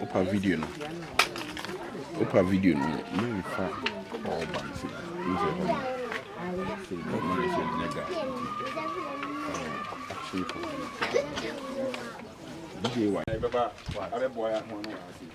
Opa video no. Opa video no. Me fa all bansi. DJ wa. Baba, abe boy mo no asi.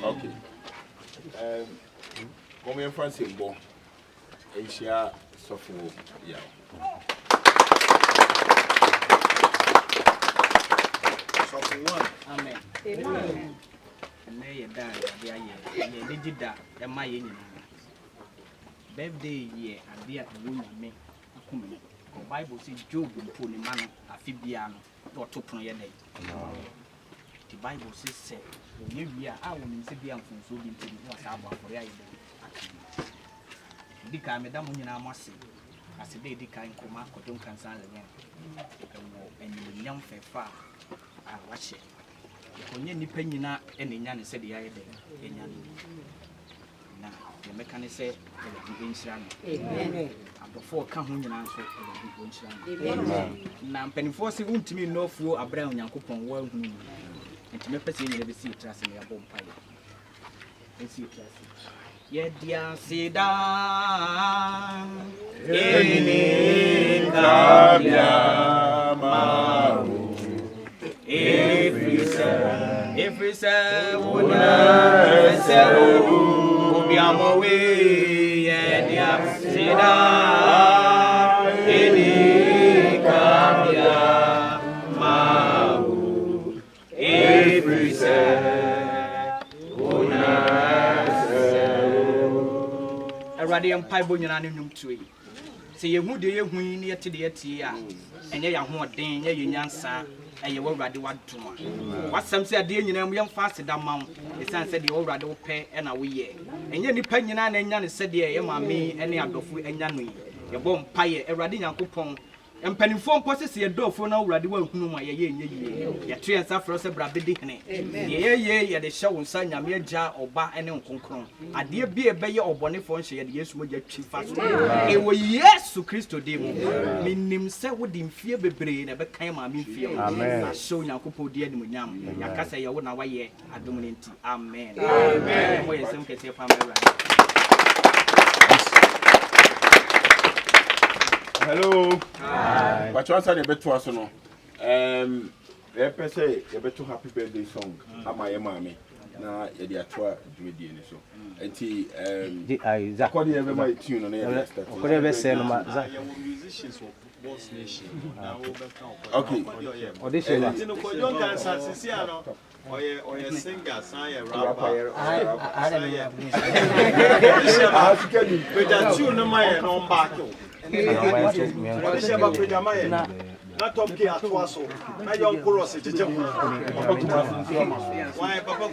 Okay. Come in France in Bon. Asia software. Yeah. Software. Amen. Amen. May you die, yeah, did that, and my union. Birthday year, and be at woman me. The Bible says Job will pull him man a Fibiano or to put your name. The Bible says, you are our woman, Sibian from so being to what's about for your Dica, Madame Munina must say, as a day, Dica and Kuma, nkansah again. And you young fair far, I watch it. Onye nipa nyina enya ne se de yaye de enya na the mechanic say the inshira no amen abofo ka ho nyina so the inshira no amen na mpanifo se untimi no fuo abra onyankopon wa hu ntime pese nyina be si trase ne yabo mpaye esi trase ye dia sida eni kabya ma Every say, una say, ubiamo we, yeah, sida, eni kabya mau. Every say, una say. A radiant pipe on your annual tree. Say, you would do your win yet to the etia, and ye are more than ye nkansah. And you already want to what some say, dear, you know, young fast that mount. The son said, you already pay and a wee. And you depend on and said, dear, me, any other food and yanui. Your bomb pie, a radiant coupon. And penny phone possesses your door for now, ready well, whom I ye, tree and suffer a brabby dickney. Yea, the show will sign a mere jar or bar and uncle. A dear be a bayer or bonnet phone, she had yes with your chief fast. It was yes to Christo demo. Meaning, say, would in fear be brain, a became a mean fear. Amen. So now, couple dear Munyam, Yakasa, you wouldn't away at Dominity. Amen. Amen. Where some can say, Hello. Hi. But you answer the better one, no. Say a better happy birthday song. My mommy. Na ye dia toa dwedie ni so. Enti according to my tune on here. According to say no ma za. Musicians of Boss Nation. Okay. Audition. Enti kojo nkansah sisi ano. Oye singer, say rapper. But that tune no my no back. Not top key at Wasso. I don't chorus it. Why, Papa?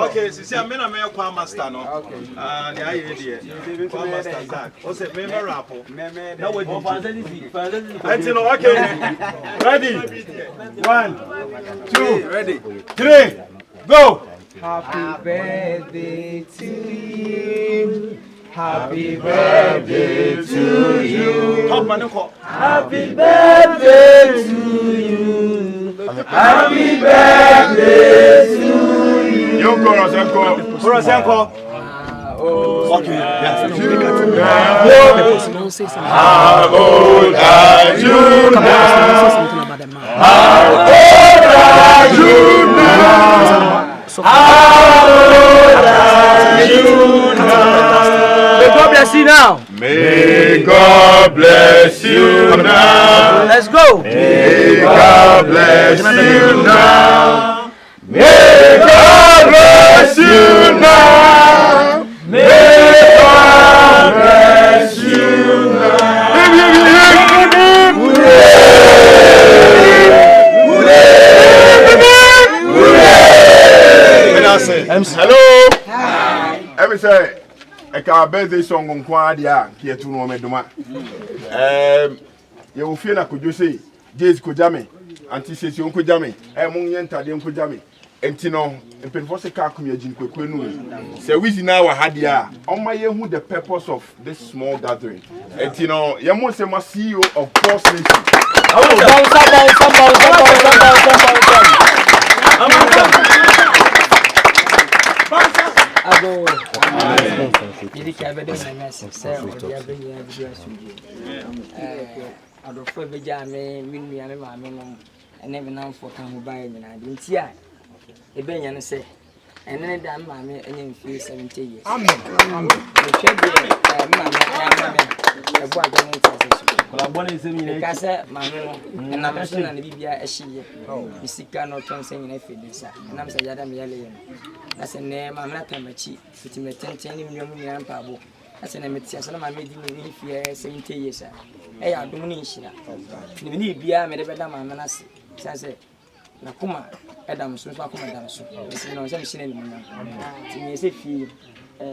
Okay, see, I'm in a male choir master. Okay, the idea. Choir master Zach. What's it? Member rapper. Now we go. Okay, ready? 1, 2, ready? 3, go! Happy birthday to you. Happy birthday to you. Happy birthday to you. Happy birthday to you. Young chorus, Okay, yes. How old are you now? How old are you now? How old are you now? May God bless you now. May God bless you now. Let's go. May God bless you now. May God bless you now. May God bless you now. Hello. Every say a car birthday song on Quadia here to know Meduma. You will feel like could you say Jays Kujame, Anticipation Kujame, Munyan Tadium Kujame, and Tino, and Penfosa Kakumia Jinquenu. So we see now a hadia on my year who the purpose of this small gathering. And Tino, Yamosema CEO of Cross Nation. I don't feel the jam, me, and I never know for come by, and I didn't see it. A benyan say, and then damn mammy, and in few 70 years. Amen. And I'm saying, and be a she, you see, cannot turn saying if it is, and I'm saying, I'm yelling. That's a name, I'm not a cheap, fitting a 10 million and pabo. That's an imitation of my maiden in fear 70 years. Hey, I don't need she. You need be a medabam and Manassi. Says it. Nakuma, Adam, so far come down. So, no, some sin. You say, feel,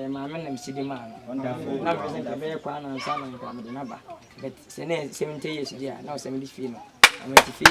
my man and city man. Now present a very crown and son and come with number. But 70 years, yeah, now 70 feet. I'm going to feel.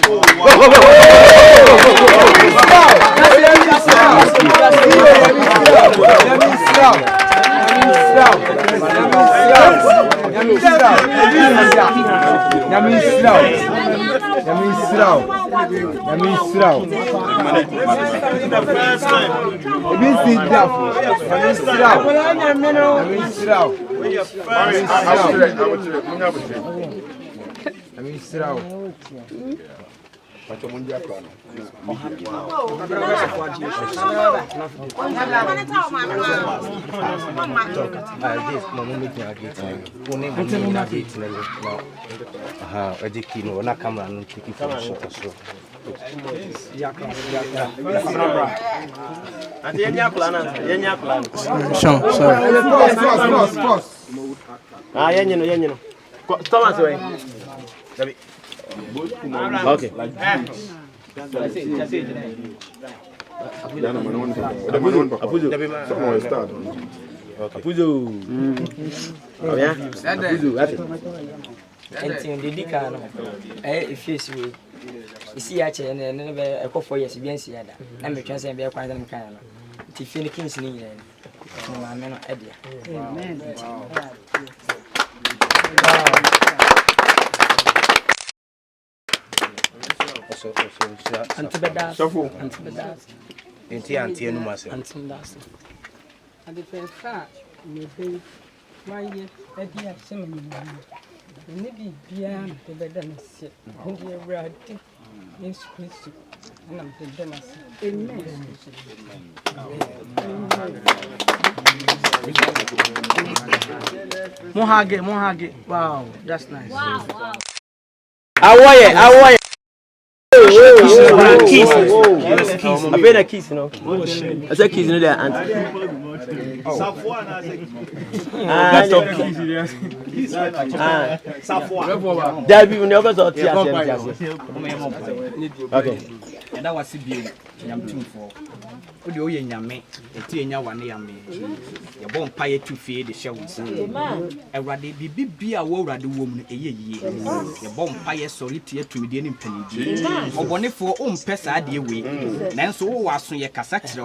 Okay. If you see, I chain and never a couple years against the other. I'm a chance and be a quite kind of Tiffany King's in my man of Eddie. Until the dance, until the dance, until no master, until dance. And the first fact, maybe why you Eddie have so many. Maybe beyond the bed and sit, and you're right in school, and I'm the dinner. Mohage, wow, that's nice. Wow. Awaye. Keys. I paid a keys, you know. I said keys, you know, there, Okay. And that was CBA. I'm 2 for. What do you mean? A tea one year me. Your bone pie to feed the shells. A raddy be a war at the woman a year. Your bone pie solitaire to the penny. Or one for own pest idea way. Nanso was on your cassette.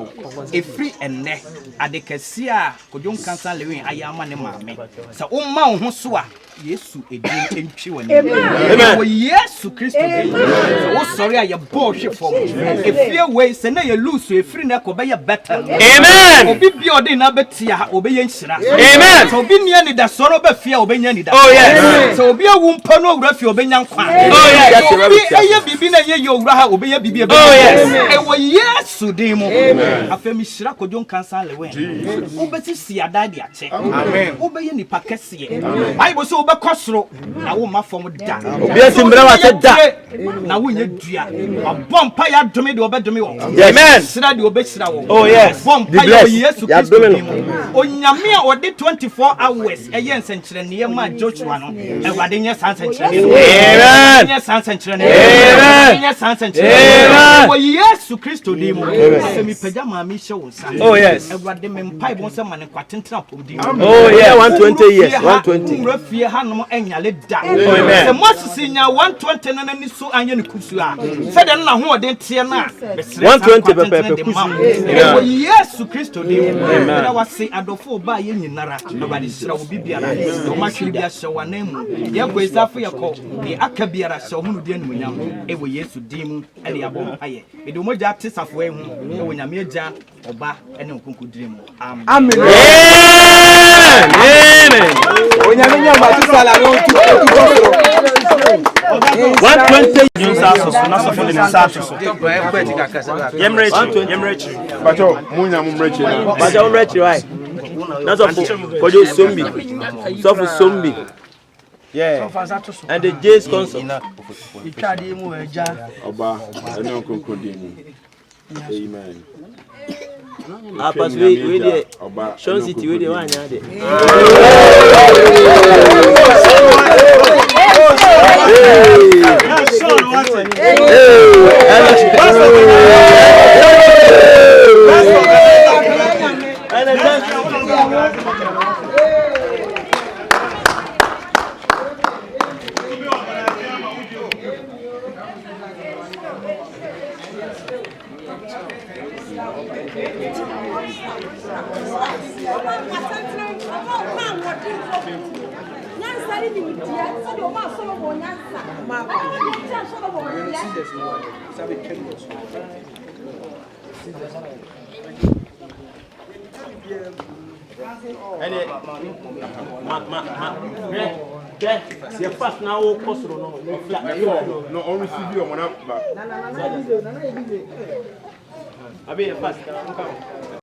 A free and neck at the cassia. Could you cancel living? I am an mammy. So, oh, Mount Hosua. Yes, a day in pure. Yes, Christ. Oh, sorry, I am bullshit for me. If your ways and you lose a free neck, obey a better. Amen. Be your dinner, Betia, obey. Amen. So be nearly the sorrow of fear, obey. Oh, yes. So be a womb pornography, obey young. Oh, yes. Be been a year, you obey a baby. Oh, yes. And yes, so demo. A family shrako don't cancel away. Obey, see a daddy at check. Amen. Obey any packet. Bible so wo be kosoro na wo ma fom da Obi simbra wa se da na wo nya dua abompa ya dome de obedome wo amen sira de obesira wo oh yes bompa ya Yesu Kristo onyame a ode 24 hours eye nsenkyere ne ma Joshua no Ewade nya sansenkyere amen nya sansenkyere amen nya sansenkyere wo Yesu Kristo de mu se mi pagya ma mi hye wo nsa oh yes Ewade me mpai bo se ma ne kwatentena podi oh yeah 120 years 120 rafie hanom enyale da amen se Moses nya 120 na ni so anye ne kusu a se de na ho ode tie na 120 pepe kusu wo Yesu Kristo de mu na wase adofo ba ye nyinara Ewade sira wo bibiara o ma hwe bia hye wanam ye ko ezafo ye ko ni aka biara hye ho no de anuonyam wo Yesu di mu ene yabom aye ede mo ja tesafo ehu wo nyame agya oba ene nkonkudire mu amen amen Onyame nya ma tu sala no tu 120 nkansah so na so for the nkansah so yemrechi Bacho munya mumrechi na. baja umrechi right na so for kojo sombi so for sombi yeah and the J's concert Itade mu eja. Oba ene okonkodi amen. Apas we dey Sean City we dey wan nya dey se fast na wo kosoro no No on receive you mona ba. abi fast